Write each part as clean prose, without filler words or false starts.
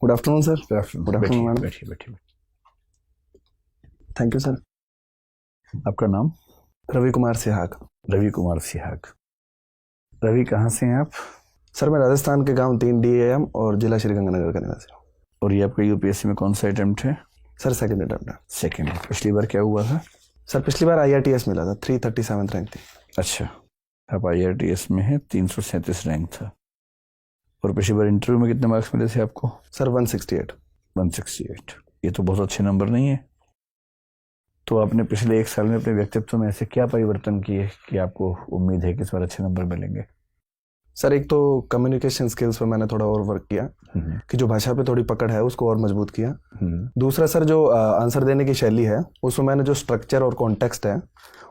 Good afternoon sir. Good afternoon. Good afternoon madam. बैठिए बैठिए। Thank you sir. आपका नाम? रवि कुमार सिहाग। रवि कुमार सिहाग। रवि, कहाँ से हैं आप? सर मैं राजस्थान के गांव 3 DAM और जिला श्रीगंगानगर का निवासी हूँ। और ये आपका यूपीएससी में कौन सा अटेम्प्ट है? सर सेकंड अटेम्प्ट है। सेकंड। पिछली बार क्या हुआ था? सर पिछली बार IRTS मिला था, 337 रैंक थी। अच्छा, आप IRTS में हैं, 337 रैंक था। और पिछली बार इंटरव्यू में कितने मार्क्स मिले थे आपको? सर 168। 168। ये तो बहुत अच्छे नंबर नहीं है। तो आपने पिछले 1 साल में अपने व्यक्तित्व में ऐसे क्या परिवर्तन किए कि आपको उम्मीद है कि इस बार अच्छे नंबर मिलेंगे? सर एक तो कम्युनिकेशन स्किल्स पे मैंने थोड़ा और वर्क किया कि जो भाषा पे थोड़ी पकड़ है उसको और मजबूत किया। दूसरा सर जो आंसर देने की शैली है उसमें मैंने जो स्ट्रक्चर और कॉन्टेक्स्ट है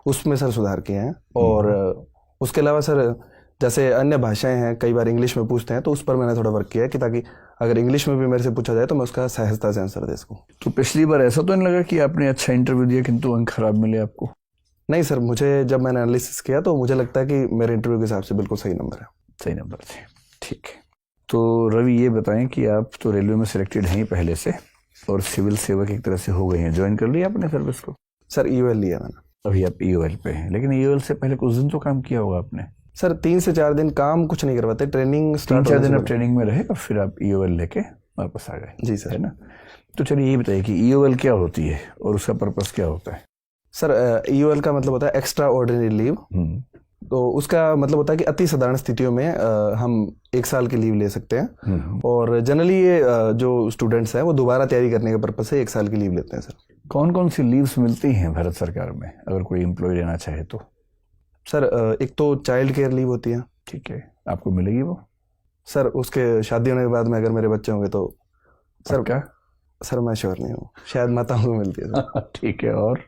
उसमें सर सुधार किए हैं। और उसके अलावा सर जैसे अन्य भाषाएं हैं, कई बार इंग्लिश में पूछते हैं तो उस पर मैंने थोड़ा वर्क किया है कि ताकि अगर इंग्लिश में भी मेरे से पूछा जाए तो मैं उसका सहजता से आंसर दे सकूँ। तो पिछली बार ऐसा तो नहीं लगा कि आपने अच्छा इंटरव्यू दिया किंतु अंक खराब मिले आपको? नहीं सर, मुझे जब मैंने एनालिसिस किया तो मुझे लगता है कि मेरे इंटरव्यू के हिसाब से बिल्कुल सही नंबर है। सही नंबर थे, ठीक है। तो रवि ये बताएं कि आप तो रेलवे में सिलेक्टेड हैं ही पहले से और सिविल सेवक एक तरह से हो गए हैं, ज्वाइन कर लिया आपने सर्विस को? सर EOL लिया मैंने। अभी आप EOL पे हैं, लेकिन EOL से पहले कुछ दिन तो काम किया होगा आपने? सर 3 से 4 दिन काम कुछ नहीं करवाते, ट्रेनिंग स्टार्ट 3-4 दिन आप ट्रेनिंग में रहे और फिर आप EOL लेके वापस आ गए? जी सर। है ना। तो चलिए ये बताइए कि EOL क्या होती है और उसका पर्पस क्या होता है? सर EOL का मतलब होता है एक्स्ट्रा ऑर्डिनरी लीव। तो उसका मतलब होता है कि अति साधारण स्थितियों में हम 1 साल की लीव ले सकते हैं। और जनरली ये जो स्टूडेंट्स हैं वो दोबारा तैयारी करने के पर्पज से 1 साल की लीव लेते हैं। सर कौन कौन सी लीव्स मिलती हैं भारत सरकार में अगर कोई एम्प्लॉय लेना चाहे तो? सर एक तो चाइल्ड केयर लीव होती है। ठीक है, आपको मिलेगी वो? सर उसके शादी होने के बाद में अगर मेरे बच्चे होंगे तो सर क्या? सर मैं श्योर नहीं हूँ, शायद माताओं को मिलती है सर। ठीक है। और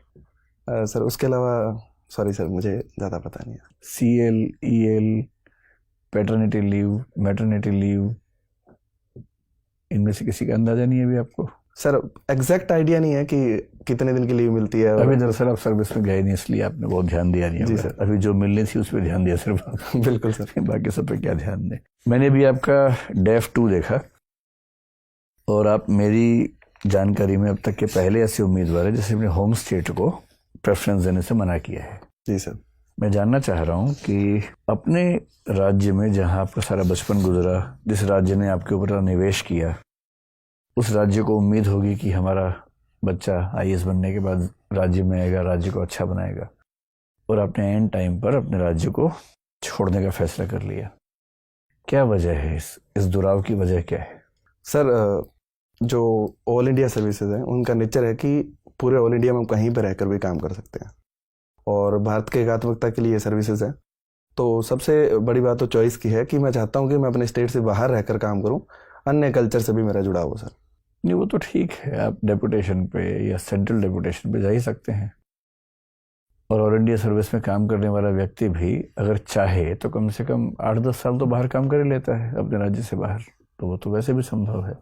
सर उसके अलावा सॉरी सर मुझे ज़्यादा पता नहीं है। CL, EL, paternity leave, maternity leave, इनमें से किसी का अंदाजा नहीं है अभी आपको? सर एग्जैक्ट आइडिया नहीं है कि कितने दिन की लीव मिलती है। अभी दरअसल आप सर्विस में गए नहीं इसलिए आपने बहुत ध्यान दिया नहीं जी होगा। सर। अभी जो मिलनी थी उस पर ध्यान दिया सिर्फ। बिल्कुल सर। बाकी सब पे क्या ध्यान दें। मैंने भी आपका DEF 2 देखा और आप मेरी जानकारी में अब तक के पहले ऐसे उम्मीदवार है जिसे अपने होम स्टेट को प्रेफरेंस देने से मना किया है। जी सर। मैं जानना चाह रहा हूँ कि अपने राज्य में जहाँ आपका सारा बचपन गुजरा, जिस राज्य ने आपके ऊपर निवेश किया, उस राज्य को उम्मीद होगी कि हमारा बच्चा IAS बनने के बाद राज्य में आएगा, राज्य को अच्छा बनाएगा, और आपने एंड टाइम पर अपने राज्य को छोड़ने का फैसला कर लिया। क्या वजह है इस दुराव की वजह क्या है? सर जो ऑल इंडिया सर्विसेज हैं उनका नेचर है कि पूरे ऑल इंडिया में हम कहीं पर रहकर भी काम कर सकते हैं और भारत के एकात्मकता के लिए ये सर्विसेज है। तो सबसे बड़ी बात तो चॉइस की है कि मैं चाहता हूँ कि मैं अपने स्टेट से बाहर रहकर काम करूँ, अन्य कल्चर से भी मेरा जुड़ाव हो। सर नहीं, वो तो ठीक है, आप डेपुटेशन पे या सेंट्रल डेपुटेशन पे जा ही सकते हैं। और ऑल इंडिया सर्विस में काम करने वाला व्यक्ति भी अगर चाहे तो कम से कम 8-10 साल तो बाहर काम कर ही लेता है अपने राज्य से बाहर, तो वो तो वैसे भी संभव है।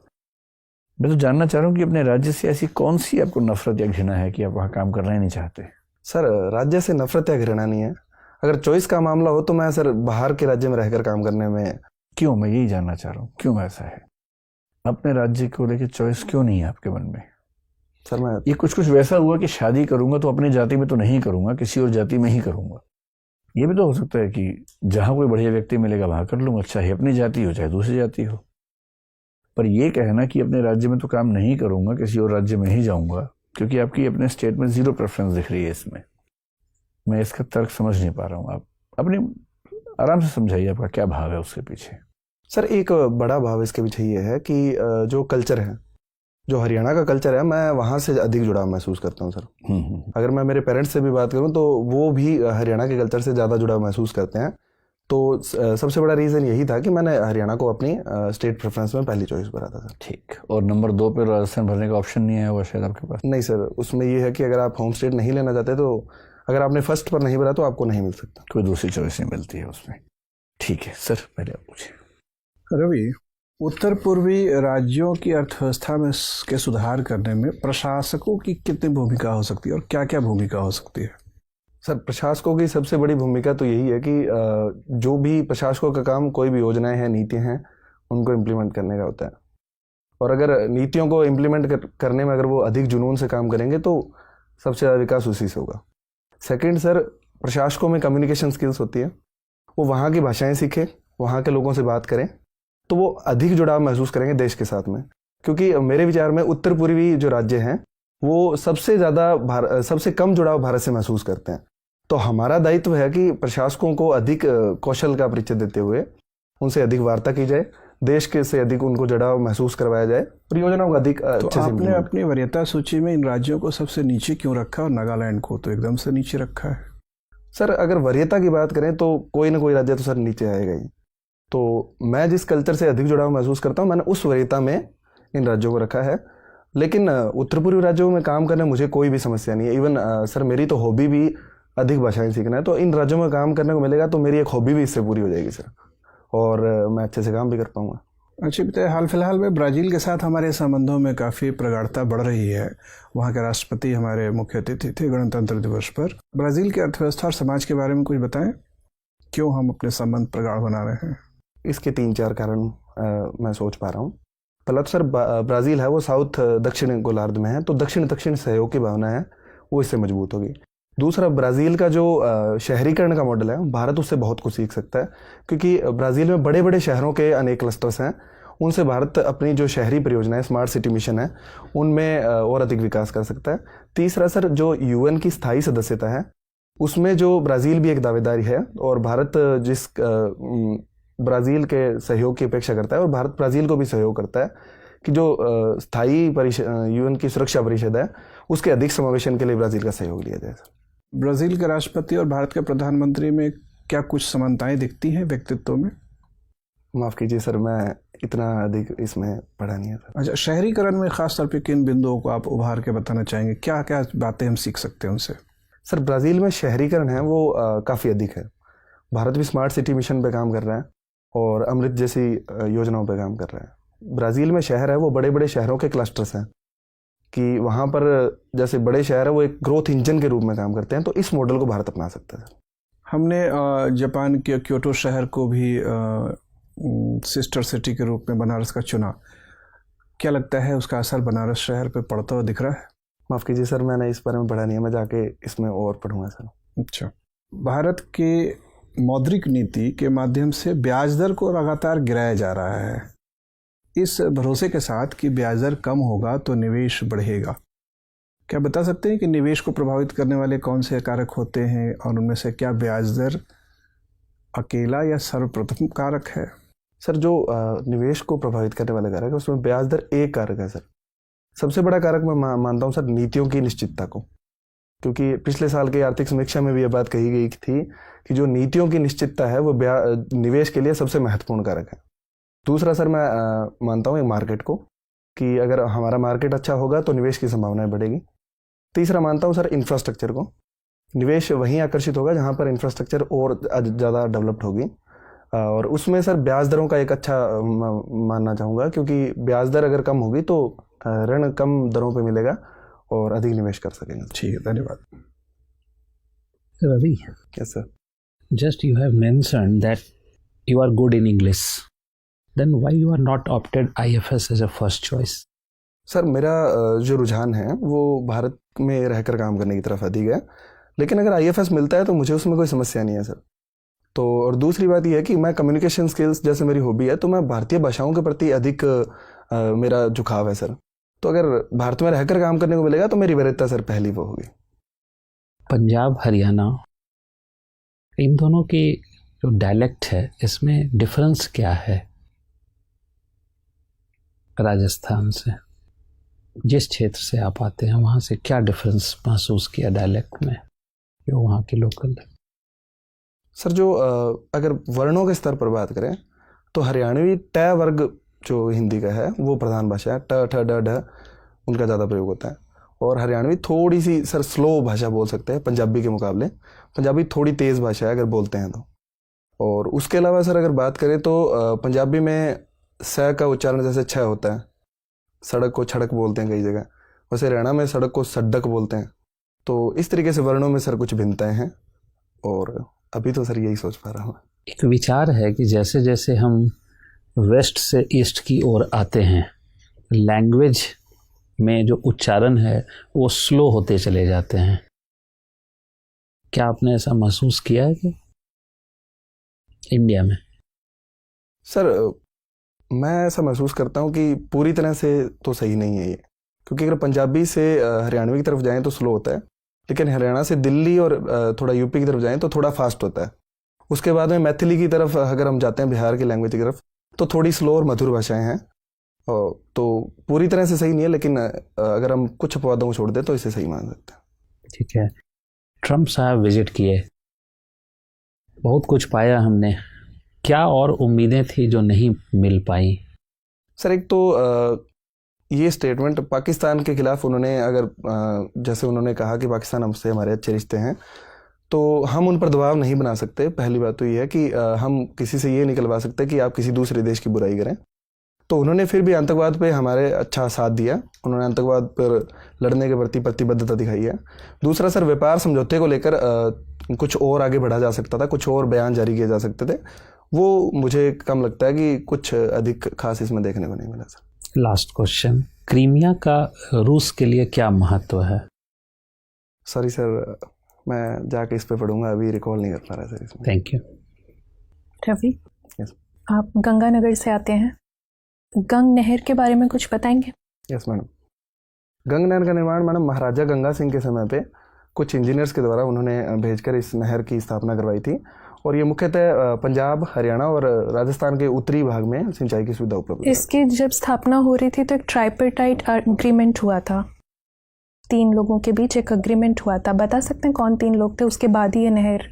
मैं तो जानना चाह रहा हूँ कि अपने राज्य से ऐसी कौन सी आपको नफरत या घृणा है कि आप वहाँ काम करना ही नहीं चाहते? सर राज्य से नफरत या घृणा नहीं है, अगर चॉइस का मामला हो तो मैं सर बाहर के राज्य में रहकर काम करने में। क्यों? मैं यही जानना चाह रहा हूँ, क्यों ऐसा है? अपने राज्य को लेकर चॉइस क्यों नहीं है आपके मन में? सर मैं ये कुछ वैसा हुआ कि शादी करूंगा तो अपनी जाति में तो नहीं करूंगा, किसी और जाति में ही करूंगा। ये भी तो हो सकता है कि जहां कोई बढ़िया व्यक्ति मिलेगा वहां कर लूंगा, चाहे अपनी जाति हो चाहे दूसरी जाति हो। पर ये कहना कि अपने राज्य में तो काम नहीं करूंगा, किसी और राज्य में ही जाऊंगा, क्योंकि आपकी अपने स्टेट में 0 प्रेफरेंस दिख रही है इसमें, मैं इसका तर्क समझ नहीं पा रहा हूँ। आप अपनी आराम से समझाइए, आपका क्या भाव है उसके पीछे? सर एक बड़ा भाव इसके पीछे ये है कि जो कल्चर है, जो हरियाणा का कल्चर है, मैं वहाँ से अधिक जुड़ाव महसूस करता हूँ। सर अगर मैं मेरे पेरेंट्स से भी बात करूँ तो वो भी हरियाणा के कल्चर से ज़्यादा जुड़ाव महसूस करते हैं। तो सबसे बड़ा रीज़न यही था कि मैंने हरियाणा को अपनी स्टेट प्रेफरेंस में पहली चॉइस करा था। सर ठीक। और नंबर 2 पे राजस्थान भरने का ऑप्शन नहीं आया हुआ शायद आपके पास? नहीं सर, उसमें ये है कि अगर आप होम स्टेट नहीं लेना चाहते तो अगर आपने फर्स्ट पर नहीं भरा तो आपको नहीं मिल सकता, कोई दूसरी चॉइस नहीं मिलती है उसमें। ठीक है सर, पहले आप पूछिए। रवि, उत्तर पूर्वी राज्यों की अर्थव्यवस्था में के सुधार करने में प्रशासकों की कितनी भूमिका हो सकती है और क्या क्या भूमिका हो सकती है? सर प्रशासकों की सबसे बड़ी भूमिका तो यही है कि जो भी प्रशासकों का काम, कोई भी योजनाएं हैं, नीतियां हैं, उनको इम्प्लीमेंट करने का होता है। और अगर नीतियों को इम्प्लीमेंट करने में अगर वो अधिक जुनून से काम करेंगे तो सबसे ज़्यादा विकास उसी से होगा। सेकंड सर, प्रशासकों में कम्युनिकेशन स्किल्स होती है, वो वहाँ की भाषाएं सीखें, वहाँ के लोगों से बात करें, तो वो अधिक जुड़ाव महसूस करेंगे देश के साथ में। क्योंकि मेरे विचार में उत्तर पूर्वी जो राज्य हैं वो सबसे कम जुड़ाव भारत से महसूस करते हैं। तो हमारा दायित्व है कि प्रशासकों को अधिक कौशल का परिचय देते हुए उनसे अधिक वार्ता की जाए, देश के से अधिक उनको जुड़ाव महसूस करवाया जाए, परियोजनाओं को अधिक अच्छे से। आपने अपनी वरीयता सूची में इन राज्यों को सबसे नीचे क्यों रखा और नागालैंड को तो एकदम से नीचे रखा है? सर अगर वरीयता की बात करें तो कोई ना कोई राज्य तो सर नीचे आएगा ही। तो मैं जिस कल्चर से अधिक जुड़ाव महसूस करता हूँ, मैंने उस वरीयता में इन राज्यों को रखा है। लेकिन उत्तर पूर्वी राज्यों में काम करने मुझे कोई भी समस्या नहीं है। इवन सर मेरी तो हॉबी भी अधिक भाषाएं सीखना है, तो इन राज्यों में काम करने को मिलेगा तो मेरी एक हॉबी भी इससे पूरी हो जाएगी सर, और मैं अच्छे से काम भी कर पाऊंगा। अच्छी बताए, हाल फिलहाल में ब्राज़ील के साथ हमारे संबंधों में काफ़ी प्रगाढ़ता बढ़ रही है। वहाँ के राष्ट्रपति हमारे मुख्य अतिथि थे गणतंत्र दिवस पर। ब्राज़ील की अर्थव्यवस्था और समाज के बारे में कुछ बताएं, क्यों हम अपने संबंध प्रगाढ़ बना रहे हैं? इसके 3-4 कारण मैं सोच पा रहा हूँ। पहला तो सर ब्राज़ील है वो साउथ दक्षिण गोलार्ध में है, तो दक्षिण दक्षिण सहयोग की भावना है वो इससे मजबूत होगी। दूसरा, ब्राज़ील का जो शहरीकरण का मॉडल है भारत उससे बहुत कुछ सीख सकता है, क्योंकि ब्राज़ील में बड़े बड़े शहरों के अनेक क्लस्टर्स हैं, उनसे भारत अपनी जो शहरी परियोजनाएं स्मार्ट सिटी मिशन है उनमें और अधिक विकास कर सकता है। तीसरा सर, जो यूएन की स्थायी सदस्यता है उसमें जो ब्राज़ील भी एक दावेदारी है, और भारत जिस ब्राज़ील के सहयोग की अपेक्षा करता है और भारत ब्राज़ील को भी सहयोग करता है कि जो स्थायी यूएन की सुरक्षा परिषद है उसके अधिक समावेशन के लिए ब्राज़ील का सहयोग लिया जाए। ब्राज़ील के राष्ट्रपति और भारत के प्रधानमंत्री में क्या कुछ समानताएं दिखती हैं व्यक्तित्व में? माफ़ कीजिए सर, मैं इतना अधिक इसमें पढ़ा नहीं है सर। अच्छा, शहरीकरण में खास तौर पे किन बिंदुओं को आप उभार के बताना चाहेंगे? क्या क्या बातें हम सीख सकते हैं उनसे? सर ब्राज़ील में शहरीकरण है वो काफ़ी अधिक है। भारत भी स्मार्ट सिटी मिशन पे काम कर रहा है और अमृत जैसी योजनाओं पे काम कर रहा है। ब्राज़ील में शहर है वो बड़े बड़े शहरों के क्लस्टर्स हैं कि वहाँ पर जैसे बड़े शहर है वो एक ग्रोथ इंजन के रूप में काम करते हैं, तो इस मॉडल को भारत अपना सकता है। हमने जापान के क्योटो शहर को भी सिस्टर सिटी के रूप में बनारस का चुना। क्या लगता है उसका असर बनारस शहर पे पड़ता हुआ दिख रहा है? माफ़ कीजिए सर, मैंने इस बारे में पढ़ा नहीं है, मैं जाके इसमें और पढ़ूंगा सर। अच्छा, भारत के मौद्रिक नीति के माध्यम से ब्याज दर को लगातार गिराया जा रहा है, इस भरोसे के साथ कि ब्याज दर कम होगा तो निवेश बढ़ेगा। क्या बता सकते हैं कि निवेश को प्रभावित करने वाले कौन से कारक होते हैं और उनमें से क्या ब्याज दर अकेला या सर्वप्रथम कारक है? सर जो निवेश को प्रभावित करने वाला कारक है उसमें ब्याज दर एक कारक है सर। सबसे बड़ा कारक मैं मानता हूँ सर नीतियों की निश्चितता को, क्योंकि पिछले साल की आर्थिक समीक्षा में भी यह बात कही गई थी कि जो नीतियों की निश्चितता है वो निवेश के लिए सबसे महत्वपूर्ण कारक है। दूसरा सर मैं मानता हूँ मार्केट को, कि अगर हमारा मार्केट अच्छा होगा तो निवेश की संभावनाएं बढ़ेगी। तीसरा मानता हूँ सर इंफ्रास्ट्रक्चर को, निवेश वहीं आकर्षित होगा जहाँ पर इंफ्रास्ट्रक्चर और ज़्यादा डेवलप्ड होगी, और उसमें सर ब्याज दरों का एक अच्छा मानना चाहूँगा, क्योंकि ब्याज दर अगर कम होगी तो ऋण कम दरों पे मिलेगा और अधिक निवेश कर सकेंगे। ठीक है, धन्यवाद। Ravi, yes sir. just you have mentioned that you are good in English. Then why you are not opted IFS as a first choice? Sir मेरा जो रुझान है वो भारत में रहकर काम करने की तरफ अधिक है, लेकिन अगर IFS मिलता है तो मुझे उसमें कोई समस्या नहीं है सर। तो और दूसरी बात यह है कि मैं कम्युनिकेशन स्किल्स जैसे मेरी हॉबी है, तो मैं भारतीय भाषाओं के प्रति अधिक मेरा झुकाव है सर। तो अगर भारत में रहकर काम करने को मिलेगा तो मेरी वरीयता सर पहली वो होगी। पंजाब हरियाणा इन दोनों की जो डायलेक्ट है इसमें डिफरेंस क्या है? राजस्थान से जिस क्षेत्र से आप आते हैं वहाँ से क्या डिफरेंस महसूस किया डायलेक्ट में जो वहाँ के लोकल? सर जो अगर वर्णों के स्तर पर बात करें तो हरियाणवी ट वर्ग जो हिंदी का है वो प्रधान भाषा है, ट ठ ड ढ उनका ज़्यादा प्रयोग होता है, और हरियाणवी थोड़ी सी सर स्लो भाषा बोल सकते हैं पंजाबी के मुकाबले। पंजाबी थोड़ी तेज़ भाषा है अगर बोलते हैं तो। और उसके अलावा सर अगर बात करें तो पंजाबी में स का उच्चारण जैसे छ होता है, सड़क को छड़क बोलते हैं कई जगह, वैसे हरियाणा में सड़क को सड्डक बोलते हैं। तो इस तरीके से वर्णों में सर कुछ भिन्नताएं हैं, और अभी तो सर यही सोच पा रहा हूँ। एक विचार है कि जैसे जैसे हम वेस्ट से ईस्ट की ओर आते हैं लैंग्वेज में जो उच्चारण है वो स्लो होते चले जाते हैं। क्या आपने ऐसा महसूस किया है कि इंडिया में? सर मैं ऐसा महसूस करता हूँ कि पूरी तरह से तो सही नहीं है ये, क्योंकि अगर पंजाबी से हरियाणवी की तरफ जाएं तो स्लो होता है, लेकिन हरियाणा से दिल्ली और थोड़ा यूपी की तरफ जाएं तो थोड़ा फास्ट होता है। उसके बाद में मैथिली की तरफ अगर हम जाते हैं, बिहार की लैंग्वेज की तरफ, तो थोड़ी स्लो और मधुर भाषाएं हैं। तो पूरी तरह से सही नहीं है, लेकिन अगर हम कुछ अपवादों को छोड़ दें तो इसे सही मान सकते हैं। ठीक है। ट्रम्प साहब विजिट किए, बहुत कुछ पाया हमने, क्या और उम्मीदें थी जो नहीं मिल पाई? सर एक तो ये स्टेटमेंट पाकिस्तान के खिलाफ उन्होंने, अगर जैसे उन्होंने कहा कि पाकिस्तान हमसे हमारे अच्छे रिश्ते हैं, तो हम उन पर दबाव नहीं बना सकते। पहली बात तो ये है कि हम किसी से ये निकलवा सकते कि आप किसी दूसरे देश की बुराई करें। तो उन्होंने फिर भी आतंकवाद पे हमारे अच्छा साथ दिया, उन्होंने आतंकवाद पर लड़ने के प्रति प्रतिबद्धता दिखाई है। दूसरा सर, व्यापार समझौते को लेकर कुछ और आगे बढ़ा जा सकता था, कुछ और बयान जारी किए जा सकते थे। वो मुझे कम लगता है कि कुछ अधिक खास इसमें देखने को नहीं मिला सर। लास्ट क्वेश्चन, क्रीमिया का रूस के लिए क्या महत्व है? सॉरी सर, मैं जाके इस पे पढ़ूंगा, अभी रिकॉल नहीं कर पा रहा सर इसमें। Thank you. रवि, Yes. आप गंगानगर से आते हैं, गंग नहर के बारे में कुछ बताएंगे? Yes madam. गंग नहर का निर्माण मैडम महाराजा गंगा सिंह के समय पे कुछ इंजीनियर्स के द्वारा उन्होंने भेजकर इस नहर की स्थापना करवाई थी, और ये मुख्यतः पंजाब, हरियाणा और राजस्थान के उत्तरी भाग में सिंचाई की सुविधा उपलब्ध है। इसकी जब स्थापना हो रही थी तो एक ट्राइपर्टाइट एग्रीमेंट हुआ था, 3 लोगों के बीच एक एग्रीमेंट हुआ था। बता सकते हैं कौन 3 लोग थे? उसके बाद ही ये नहर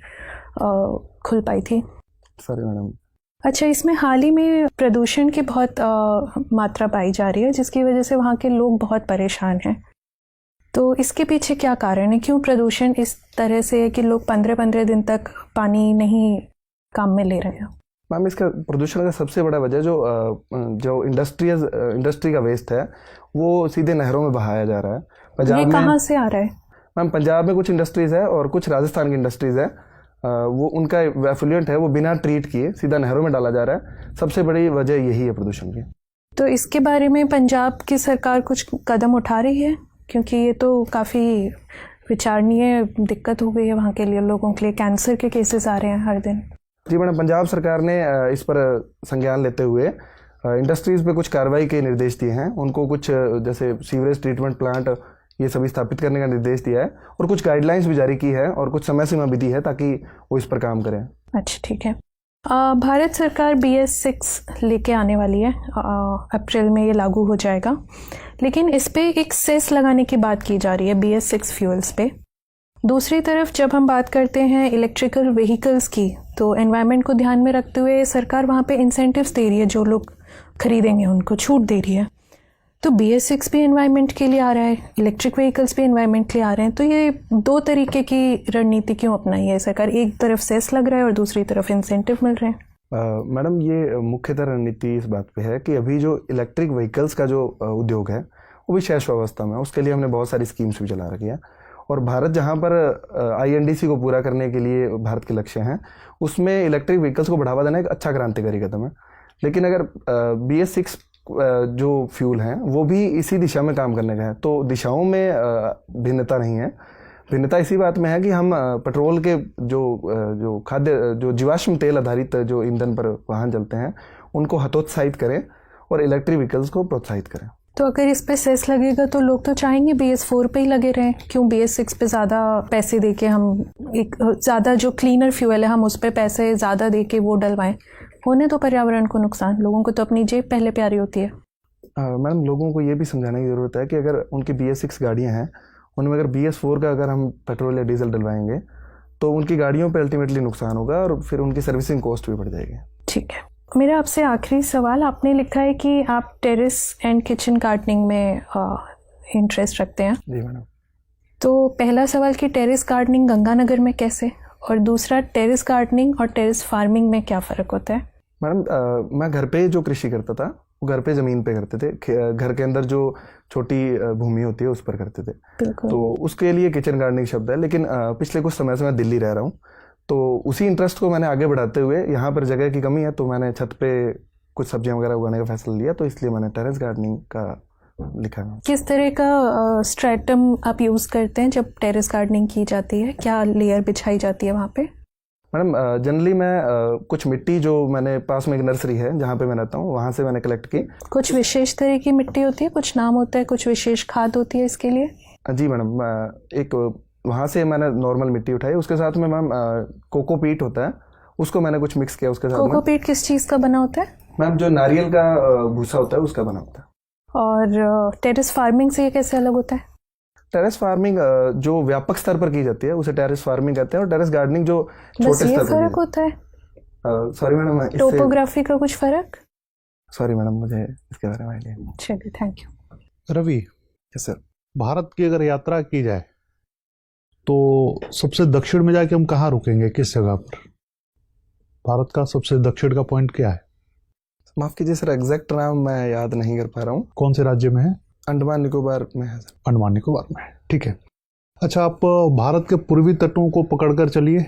खुल पाई थी। Sorry madam. अच्छा, इसमें हाल ही में प्रदूषण की बहुत मात्रा पाई जा रही है, जिसकी वजह से वहाँ के लोग बहुत परेशान हैं। तो इसके पीछे क्या कारण है? क्यों प्रदूषण इस तरह से है कि लोग 15-15 दिन तक पानी नहीं काम में ले रहे हैं? मैम, इसका प्रदूषण का सबसे बड़ा वजह जो इंडस्ट्री का वेस्ट है वो सीधे नहरों में बहाया जा रहा है। पंजाब ये में कहाँ से आ रहा है? मैम, पंजाब में कुछ इंडस्ट्रीज़ है और कुछ राजस्थान की इंडस्ट्रीज़ है। वो उनका एफ्लुएंट है, वो बिना ट्रीट किए सीधा नहरों में डाला जा रहा है। सबसे बड़ी वजह यही है प्रदूषण की। तो इसके बारे में पंजाब की सरकार कुछ कदम उठा रही है? क्योंकि ये तो काफ़ी विचारणीय दिक्कत हो गई है वहाँ के लिए, लोगों के लिए। कैंसर के केसेस आ रहे हैं हर दिन। जी मैडम, पंजाब सरकार ने इस पर संज्ञान लेते हुए इंडस्ट्रीज़ पे कुछ कार्रवाई के निर्देश दिए हैं। उनको कुछ जैसे सीवरेज ट्रीटमेंट प्लांट ये सभी स्थापित करने का निर्देश दिया है, और कुछ गाइडलाइंस भी जारी की है, और कुछ समय सीमा भी दी है ताकि वो इस पर काम करें। अच्छा, ठीक है। भारत सरकार BS6 लेके आने वाली है, अप्रैल में ये लागू हो जाएगा, लेकिन इस पे एक सेस लगाने की बात की जा रही है BS6 फ्यूल्स पे। दूसरी तरफ जब हम बात करते हैं इलेक्ट्रिकल व्हीकल्स की, तो एनवायरनमेंट को ध्यान में रखते हुए सरकार वहाँ पे इंसेंटिव्स दे रही है, जो लोग खरीदेंगे उनको छूट दे रही है। तो BS6 भी एनवायरनमेंट के लिए आ रहा है, इलेक्ट्रिक व्हीकल्स भी एनवायरनमेंट के लिए आ रहे हैं। तो ये 2 तरीके की रणनीति क्यों अपनाई है सरकार? एक तरफ सेस लग रहा है और दूसरी तरफ इंसेंटिव मिल रहे हैं। मैडम, ये मुख्यतः रणनीति इस बात पे है कि अभी जो इलेक्ट्रिक व्हीकल्स का जो उद्योग है वो भी शैशवावस्था में है। उसके लिए हमने बहुत सारी स्कीम्स भी चला रखी है, और भारत जहाँ पर INDC को पूरा करने के लिए भारत के लक्ष्य हैं, उसमें इलेक्ट्रिक व्हीकल्स को बढ़ावा देना एक अच्छा क्रांतिकारी कदम है। लेकिन अगर BS6 जो फ्यूल हैं वो भी इसी दिशा में काम करने का है, तो दिशाओं में भिन्नता नहीं है। भिन्नता इसी बात में है कि हम पेट्रोल के जो जीवाश्म तेल आधारित जो ईंधन पर वाहन चलते हैं उनको हतोत्साहित करें और इलेक्ट्रिक व्हीकल्स को प्रोत्साहित करें। तो अगर इस पे सेस लगेगा तो लोग तो चाहेंगे BS4 पे ही लगे रहें। क्यों BS6 पे ज़्यादा पैसे दे के हम एक ज़्यादा जो क्लीनर फ्यूल है हम उस पर पैसे ज़्यादा दे के वो डलवाएं? होने तो पर्यावरण को नुकसान, लोगों को तो अपनी जेब पहले प्यारी होती है। मैडम, लोगों को ये भी समझाने की ज़रूरत है कि अगर उनकी BS6 गाड़ियाँ हैं, उनमें अगर BS4 का अगर हम पेट्रोल या डीजल डलवाएंगे तो उनकी गाड़ियों पे अल्टीमेटली नुकसान होगा और फिर उनकी सर्विसिंग कॉस्ट भी बढ़ जाएगी। ठीक है। मेरा आपसे आखिरी सवाल, आपने लिखा है कि आप टेरेस एंड किचन गार्डनिंग में इंटरेस्ट रखते हैं। जी मैडम। तो पहला सवाल कि टेरेस गार्डनिंग गंगानगर में कैसे, और दूसरा टेरेस गार्डनिंग और टेरेस फार्मिंग में क्या फ़र्क होता है? मैडम, मैं घर पे जो कृषि करता था वो घर पे ज़मीन पे करते थे, घर के अंदर जो छोटी भूमि होती है उस पर करते थे। बिल्कुल। तो उसके लिए किचन गार्डनिंग शब्द है, लेकिन पिछले कुछ समय से मैं दिल्ली रह रहा हूँ, तो उसी इंटरेस्ट को मैंने आगे बढ़ाते हुए यहाँ पर जगह की कमी है तो मैंने छत पे कुछ सब्जियाँ वगैरह उगाने का फैसला लिया, तो इसलिए मैंने टेरेस गार्डनिंग का लिखा है। किस तरह का स्ट्रेटम आप यूज़ करते हैं जब टेरेस गार्डनिंग की जाती है? क्या लेयर बिछाई जाती है वहाँ पे? मैडम जनरली मैं कुछ मिट्टी जो मैंने पास में एक नर्सरी है जहाँ पे मैं रहता हूँ वहाँ से मैंने कलेक्ट की। कुछ विशेष तरह की मिट्टी होती है, कुछ नाम होता है, कुछ विशेष खाद होती है इसके लिए? जी मैडम, एक वहाँ से मैंने नॉर्मल मिट्टी उठाई, उसके साथ में मैम कोकोपीट होता है, उसको मैंने कुछ मिक्स किया उसके साथ में। कोकोपीट किस चीज़ का बना होता है? मैम जो नारियल का भूसा होता है उसका बना होता है। और टेरेस फार्मिंग से ये कैसे अलग होता है? टेरेस फार्मिंग जो व्यापक स्तर पर की जाती है उसे टेरेस फार्मिंग कहते हैं, और टेरेस गार्डनिंग जो बस छोटे ये स्तर पर फर्क होता है? सॉरी मैडम, टोपोग्राफी का कुछ फर्क? सॉरी मैडम, मुझे इसके बारे में आइडिया नहीं। चलिए, thank you. Ravi, yes sir. Bharat की अगर यात्रा की जाए तो सबसे दक्षिण में जाके हम कहाँ रुकेंगे, किस जगह पर? भारत का सबसे दक्षिण का पॉइंट क्या है? माफ कीजिए सर, एग्जैक्ट नाम मैं याद नहीं कर पा रहा हूँ। कौन से राज्य में है? अंडमान निकोबार में है सर। अंडमान निकोबार में है, ठीक है। अच्छा, आप भारत के पूर्वी तटों को पकड़कर चलिए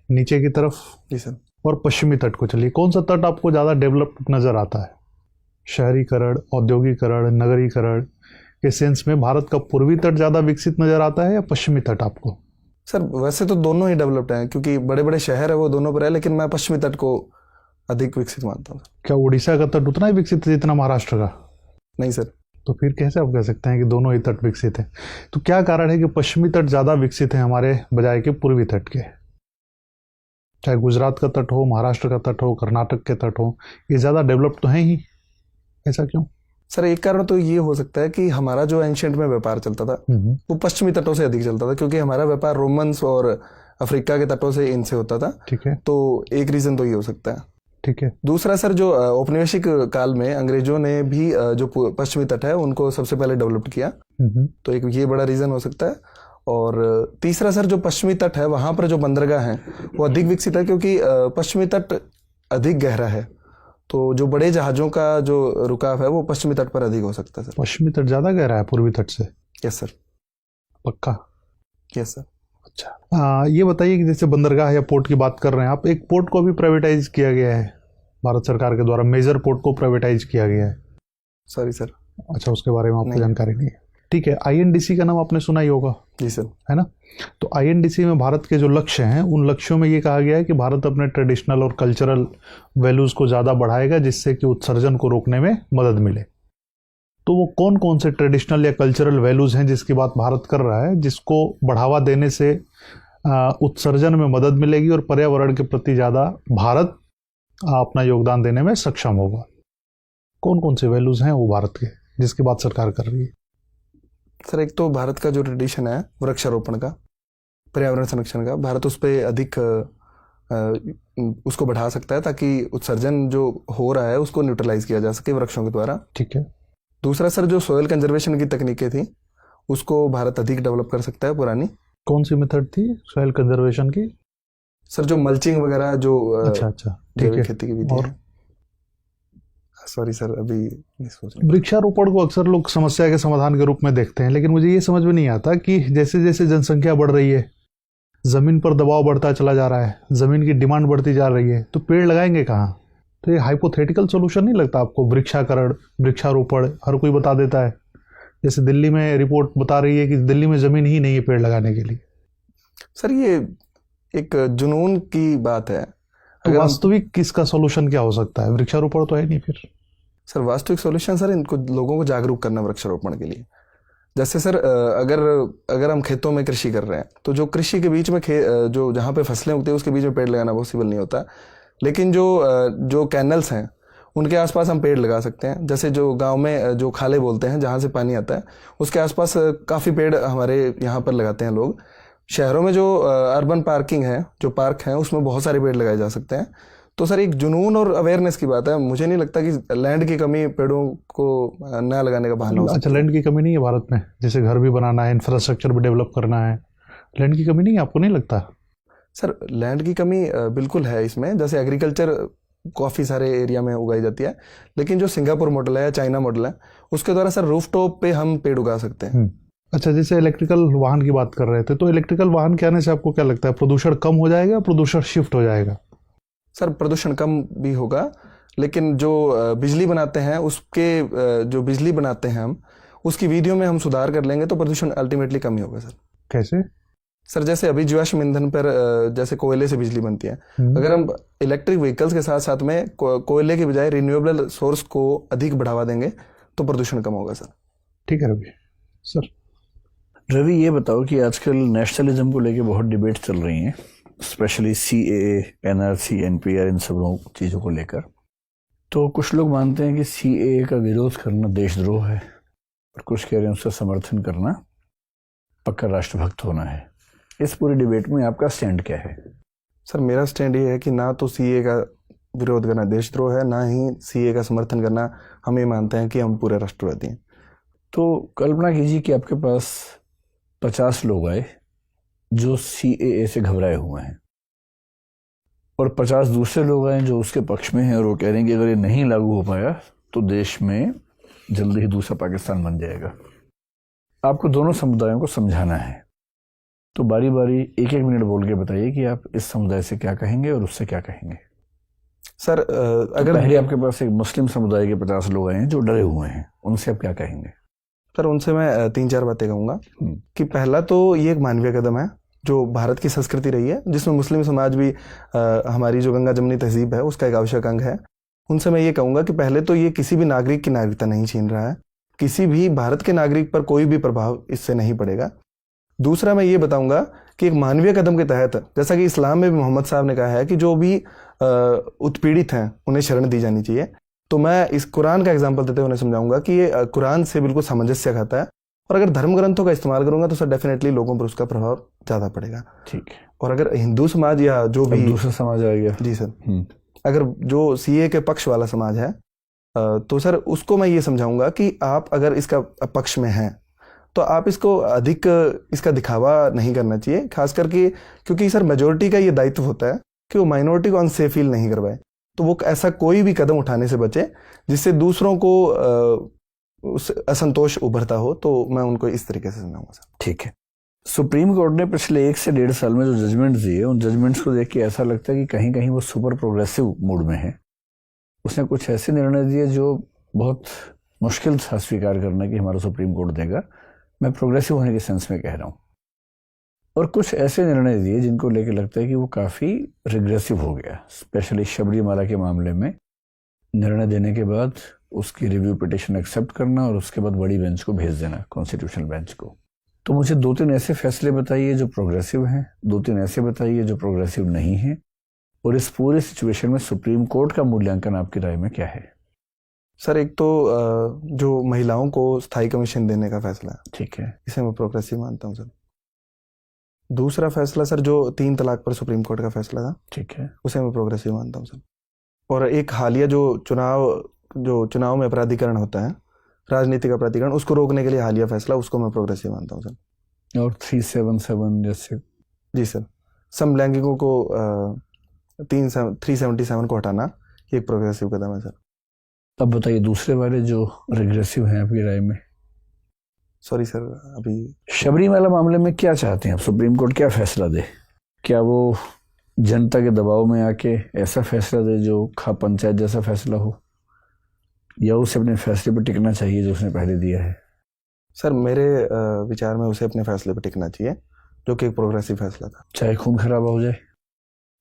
नीचे की तरफ, जी सर, और पश्चिमी तट को चलिए। कौन सा तट आपको ज़्यादा डेवलप्ड नज़र आता है? शहरीकरण, औद्योगिकरण, नगरीकरण के सेंस में भारत का पूर्वी तट ज़्यादा विकसित नज़र आता है या पश्चिमी तट आपको? सर वैसे तो दोनों ही डेवलप्ड हैं क्योंकि बड़े बड़े शहर है वो दोनों पर है, लेकिन मैं पश्चिमी तट को अधिक विकसित मानता हूँ। क्या उड़ीसा का तट उतना ही विकसित है जितना महाराष्ट्र का? नहीं सर। तो फिर कैसे आप कह सकते हैं कि दोनों ही तट विकसित हैं? तो क्या कारण है कि पश्चिमी तट ज़्यादा विकसित है हमारे बजाय के पूर्वी तट के? चाहे गुजरात का तट हो, महाराष्ट्र का तट हो, कर्नाटक के तट हो, ये ज़्यादा डेवलप्ड तो हैं ही, ऐसा क्यों? सर एक कारण तो ये हो सकता है कि हमारा जो एंशिएंट में व्यापार चलता था वो पश्चिमी तटों से अधिक चलता था, क्योंकि हमारा व्यापार रोमन्स और अफ्रीका के तटों से इनसे होता था। ठीक है, तो एक रीजन तो ये हो सकता है। ठीक है। दूसरा सर, जो औपनिवेशिक काल में अंग्रेजों ने भी जो पश्चिमी तट है उनको सबसे पहले डेवलप्ड किया, तो एक ये बड़ा रीजन हो सकता है। और तीसरा सर, जो पश्चिमी तट है वहां पर जो बंदरगाह हैं वो अधिक विकसित है, क्योंकि पश्चिमी तट अधिक गहरा है, तो जो बड़े जहाजों का जो रुकाव है वो पश्चिमी तट पर अधिक हो सकता है सर। पश्चिमी तट ज़्यादा गहरा है पूर्वी तट से? Yes sir. पक्का? Yes sir. अच्छा, ये बताइए कि जैसे बंदरगाह या पोर्ट की बात कर रहे हैं आप, एक पोर्ट को भी प्राइवेटाइज किया गया है भारत सरकार के द्वारा, मेजर पोर्ट को प्राइवेटाइज किया गया है। Sorry sir. अच्छा, उसके बारे में आपको नहीं। जानकारी नहीं है, ठीक है। आईएनडीसी का नाम आपने सुना ही होगा, जी सर। है ना? तो आईएनडीसी में भारत के जो लक्ष्य हैं उन लक्ष्यों में ये कहा गया है कि भारत अपने ट्रेडिशनल और कल्चरल वैल्यूज़ को ज़्यादा बढ़ाएगा जिससे कि उत्सर्जन को रोकने में मदद मिले। तो वो कौन कौन से ट्रेडिशनल या कल्चरल वैल्यूज़ हैं जिसकी बात भारत कर रहा है, जिसको बढ़ावा देने से उत्सर्जन में मदद मिलेगी और पर्यावरण के प्रति ज़्यादा भारत अपना योगदान देने में सक्षम होगा? कौन कौन से वैल्यूज़ हैं वो भारत के जिसकी बात सरकार कर रही है? सर एक तो भारत का जो ट्रेडिशन है वृक्षारोपण का, पर्यावरण संरक्षण का, भारत उस पर अधिक उसको बढ़ा सकता है ताकि उत्सर्जन जो हो रहा है उसको न्यूट्रलाइज किया जा सके वृक्षों के द्वारा। ठीक है। दूसरा सर, जो सोयल कंजर्वेशन की तकनीकें थी उसको भारत अधिक डेवलप कर सकता है पुरानी। कौन सी मेथड थी सॉइल कंजर्वेशन की? सर जो मल्चिंग वगैरह, जो अच्छा, ठीक है। जैविक खेती की विधि और है। सॉरी सर, अभी नहीं सोच रहा। वृक्षारोपण को अक्सर लोग समस्या के समाधान के रूप में देखते हैं, लेकिन मुझे ये समझ में नहीं आता कि जैसे जैसे जनसंख्या बढ़ रही है, ज़मीन पर दबाव बढ़ता चला जा रहा है, ज़मीन की डिमांड बढ़ती जा रही है, तो पेड़ लगाएंगे कहाँ? तो ये हाइपोथेटिकल सोल्यूशन नहीं लगता आपको? वृक्षाकरण, वृक्षारोपण हर कोई बता देता है, जैसे दिल्ली में रिपोर्ट बता रही है कि दिल्ली में ज़मीन ही नहीं है पेड़ लगाने के लिए। सर ये एक जुनून की बात है। तो वास्तविक इसका सोल्यूशन क्या हो सकता है? वृक्षारोपण तो है नहीं फिर। सर वास्तविक सॉल्यूशन सर इनको लोगों को जागरूक करना वृक्षारोपण के लिए। जैसे सर अगर हम खेतों में कृषि कर रहे हैं तो जो कृषि के बीच में जो जहाँ पे फसलें उगती है उसके बीच में पेड़ लगाना पॉसिबल नहीं होता, लेकिन जो कैनल्स हैं उनके आसपास हम पेड़ लगा सकते हैं। जैसे जो गांव में जो खाले बोलते हैं जहाँ से पानी आता है उसके आसपास काफ़ी पेड़ हमारे यहाँ पर लगाते हैं लोग। शहरों में जो अर्बन पार्किंग है, जो पार्क हैं, उसमें बहुत सारे पेड़ लगाए जा सकते हैं। तो सर एक जुनून और अवेयरनेस की बात है। मुझे नहीं लगता कि लैंड की कमी पेड़ों को न लगाने का बहाना हो। अच्छा, लैंड की कमी नहीं है भारत में? जैसे घर भी बनाना है, इंफ्रास्ट्रक्चर भी डेवलप करना है, लैंड की कमी नहीं है, आपको नहीं लगता? सर लैंड की कमी बिल्कुल है इसमें। जैसे एग्रीकल्चर काफ़ी सारे एरिया में उगाई जाती है, लेकिन जो सिंगापुर मॉडल है या चाइना मॉडल है उसके द्वारा सर रूफटॉप पे हम पेड़ उगा सकते हैं। अच्छा, जैसे इलेक्ट्रिकल वाहन की बात कर रहे थे, तो इलेक्ट्रिकल वाहन के आने से आपको क्या लगता है, प्रदूषण कम हो जाएगा, प्रदूषण शिफ्ट हो जाएगा? सर प्रदूषण कम भी होगा, लेकिन जो बिजली बनाते हैं उसके जो बिजली बनाते हैं हम उसकी विधियों में हम सुधार कर लेंगे तो प्रदूषण अल्टीमेटली कम ही होगा सर। कैसे? सर जैसे अभी जीवाश्म ईंधन पर जैसे कोयले से बिजली बनती है, अगर हम इलेक्ट्रिक व्हीकल्स के साथ साथ में कोयले के बजाय रिन्यूएबल सोर्स को अधिक बढ़ावा देंगे तो प्रदूषण कम होगा सर। ठीक है रवि सर। रवि, ये बताओ कि आजकल नेशनलिज्म को लेके बहुत डिबेट चल रही हैं, स्पेशली CAA, NRC, NPR, इन सब चीज़ों को लेकर। तो कुछ लोग मानते हैं कि CAA का विरोध करना देशद्रोह है और कुछ कह रहे हैं उसका समर्थन करना पक्का राष्ट्रभक्त होना है। इस पूरी डिबेट में आपका स्टैंड क्या है? सर मेरा स्टैंड ये है कि ना तो CAA का विरोध करना देशद्रोह है, ना ही CAA का समर्थन करना। हम ये मानते हैं कि हम पूरे राष्ट्रवादी हैं। तो कल्पना कीजिए कि आपके पास 50 लोग आए जो CAA से घबराए हुए हैं और 50 दूसरे लोग आए जो उसके पक्ष में हैं और वो कह रहे हैं कि अगर ये नहीं लागू हो पाया तो देश में जल्दी ही दूसरा पाकिस्तान बन जाएगा। आपको दोनों समुदायों को समझाना है, तो बारी बारी 1-1 मिनट बोल के बताइए कि आप इस समुदाय से क्या कहेंगे और उससे क्या कहेंगे। सर अगर पहले आपके पास एक मुस्लिम समुदाय के 50 लोग आए हैं जो डरे हुए हैं, उनसे आप क्या कहेंगे? सर उनसे मैं 3-4 बातें कहूँगा कि पहला तो ये एक मानवीय कदम है जो भारत की संस्कृति रही है, जिसमें मुस्लिम समाज भी हमारी जो गंगा जमनी तहजीब है उसका एक आवश्यक अंग है। उनसे मैं ये कहूँगा कि पहले तो ये किसी भी नागरिक की नागरिकता नहीं छीन रहा है, किसी भी भारत के नागरिक पर कोई भी प्रभाव इससे नहीं पड़ेगा। दूसरा मैं ये बताऊंगा कि एक मानवीय कदम के तहत, जैसा कि इस्लाम में भी मोहम्मद साहब ने कहा है कि जो भी उत्पीड़ित हैं उन्हें शरण दी जानी चाहिए, तो मैं इस कुरान का एग्जाम्पल देते हुए उन्हें समझाऊंगा कि ये कुरान से बिल्कुल सामंजस्य खाता है। और अगर धर्म ग्रंथों का इस्तेमाल करूंगा तो सर डेफिनेटली लोगों पर उसका प्रभाव ज़्यादा पड़ेगा। ठीक है। और अगर हिंदू समाज या जो भी दूसरा समाज आ गया, जी सर, अगर जो CAA के पक्ष वाला समाज है तो सर उसको मैं ये समझाऊंगा कि आप अगर इसका पक्ष में हैं तो आप इसको अधिक इसका दिखावा नहीं करना चाहिए, खास करके क्योंकि सर मेजोरिटी का ये दायित्व होता है कि वो माइनॉरिटी को अनसेफ फील नहीं करवाए। तो वो ऐसा कोई भी कदम उठाने से बचे जिससे दूसरों को असंतोष उभरता हो, तो मैं उनको इस तरीके से समझाऊंगा सर। ठीक है। सुप्रीम कोर्ट ने पिछले 1 से 1.5 साल में जो जजमेंट्स दिए, उन जजमेंट्स को देख के ऐसा लगता है कि कहीं कहीं वो सुपर प्रोग्रेसिव मूड में है। उसने कुछ ऐसे निर्णय दिए जो बहुत मुश्किल था स्वीकार करना कि हमारा सुप्रीम कोर्ट देगा। मैं प्रोग्रेसिव होने के सेंस में कह रहा हूँ। और कुछ ऐसे निर्णय दिए जिनको लेके लगता है कि वो काफ़ी रिग्रेसिव हो गया, स्पेशली शबरीमाला के मामले में निर्णय देने के बाद उसकी रिव्यू पिटिशन एक्सेप्ट करना और उसके बाद बड़ी बेंच को भेज देना, कॉन्स्टिट्यूशनल बेंच को। तो मुझे 2-3 ऐसे फैसले बताइए जो प्रोग्रेसिव हैं, 2-3 ऐसे बताइए जो प्रोग्रेसिव नहीं हैं, और इस पूरे सिचुएशन में सुप्रीम कोर्ट का मूल्यांकन आपकी राय में क्या है? सर एक तो जो महिलाओं को स्थायी कमीशन देने का फैसला है, ठीक है, इसे मैं प्रोग्रेसिव मानता हूँ सर। दूसरा फैसला सर जो 3 तलाक पर सुप्रीम कोर्ट का फैसला था, ठीक है, उसे मैं प्रोग्रेसिव मानता हूँ सर। और एक हालिया जो चुनाव में अपराधीकरण होता है, राजनीतिक अपराधीकरण, उसको रोकने के लिए हालिया फैसला, उसको मैं प्रोग्रेसिव मानता हूँ सर। और 377 जैसे? जी सर, समलैंगिकों को 377 को हटाना ये एक प्रोग्रेसिव कदम है सर। अब बताइए दूसरे वाले जो रिग्रेसिव हैं आपकी राय में। सॉरी सर, अभी शबरीमाला मामले में क्या चाहते हैं आप? सुप्रीम कोर्ट क्या फैसला दे? क्या वो जनता के दबाव में आके ऐसा फैसला दे जो खा पंचायत जैसा फैसला हो, या उसे अपने फैसले पर टिकना चाहिए जो उसने पहले दिया है? सर मेरे विचार में उसे अपने फैसले पर टिकना चाहिए, जो कि एक प्रोग्रेसिव फैसला था, चाहे खून खराबा हो जाए।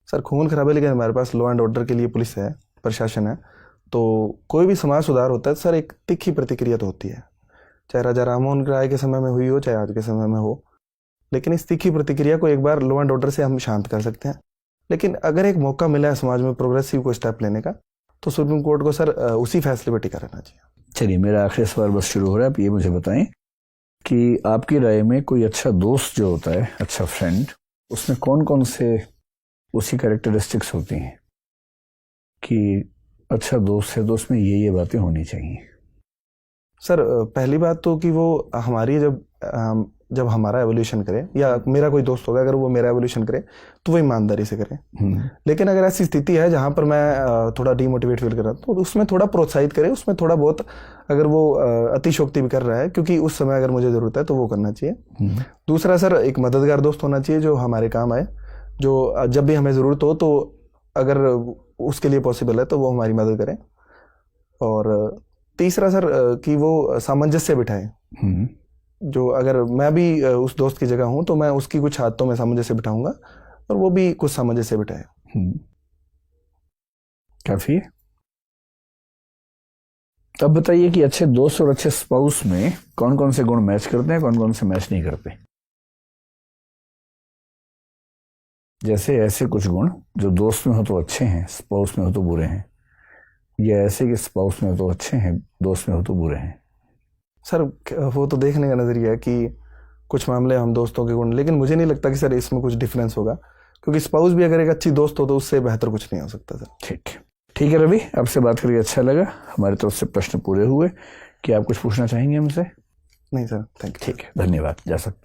सर खून खराबे, लेकिन हमारे पास लॉ एंड ऑर्डर के लिए पुलिस है, प्रशासन है। तो कोई भी समाज सुधार होता है सर, एक तीखी प्रतिक्रिया तो होती है, चाहे राजा राममोहन राय के समय में हुई हो, चाहे आज के समय में हो। लेकिन इस तीखी प्रतिक्रिया को एक बार लॉ एंड ऑर्डर से हम शांत कर सकते हैं। लेकिन अगर एक मौका मिला है समाज में प्रोग्रेसिव को स्टेप लेने का, तो सुप्रीम कोर्ट को सर उसी फैसले पर टिका रहना चाहिए। चलिए, मेरा आखिरी सवाल बस शुरू हो रहा है। आप ये मुझे बताएं कि आपकी राय में कोई अच्छा दोस्त जो होता है, अच्छा फ्रेंड, उसमें कौन कौन से उसी कैरेक्टरिस्टिक्स होती हैं कि अच्छा दोस्त है तो उसमें ये बातें होनी चाहिए? सर पहली बात तो कि वो हमारी जब हमारा एवोल्यूशन करे, या मेरा कोई दोस्त होगा अगर वो मेरा एवोल्यूशन करे तो वो ईमानदारी से करे। लेकिन अगर ऐसी स्थिति है जहाँ पर मैं थोड़ा डीमोटिवेट फील कर रहा हूँ, तो उसमें थोड़ा प्रोत्साहित करे, उसमें थोड़ा बहुत अगर वो अतिशोक्ति भी कर रहा है, क्योंकि उस समय अगर मुझे ज़रूरत है तो वो करना चाहिए। दूसरा सर, एक मददगार दोस्त होना चाहिए जो हमारे काम आए, जो जब भी हमें ज़रूरत हो तो अगर उसके लिए पॉसिबल है तो वो हमारी मदद करें। और तीसरा सर कि वो सामंजस्य बिठाए। जो अगर मैं भी उस दोस्त की जगह हूं तो मैं उसकी कुछ आदतों में सामंजस्य बिठाऊंगा और वो भी कुछ सामंजस्य बिठाए। काफी है। अब बताइए कि अच्छे दोस्त और अच्छे स्पाउस में कौन कौन से गुण मैच करते हैं, कौन कौन से मैच नहीं करते। जैसे ऐसे कुछ गुण जो दोस्त में हो तो अच्छे हैं, स्पाउस में हो तो बुरे हैं, या ऐसे कि स्पाउस में हो तो अच्छे हैं, दोस्त में हो तो बुरे हैं। सर वो तो देखने का नजरिया है कि कुछ मामले हम दोस्तों के गुण, लेकिन मुझे नहीं लगता कि सर इसमें कुछ डिफरेंस होगा, क्योंकि स्पाउस भी अगर एक अच्छी दोस्त हो तो उससे बेहतर कुछ नहीं हो सकता सर। ठीक है रवि, आपसे बात करके अच्छा लगा। हमारी तरफ से प्रश्न पूरे हुए। क्या आप कुछ पूछना चाहेंगे हमसे? नहीं सर, थैंक यू। ठीक है, धन्यवाद, जा सकते हैं।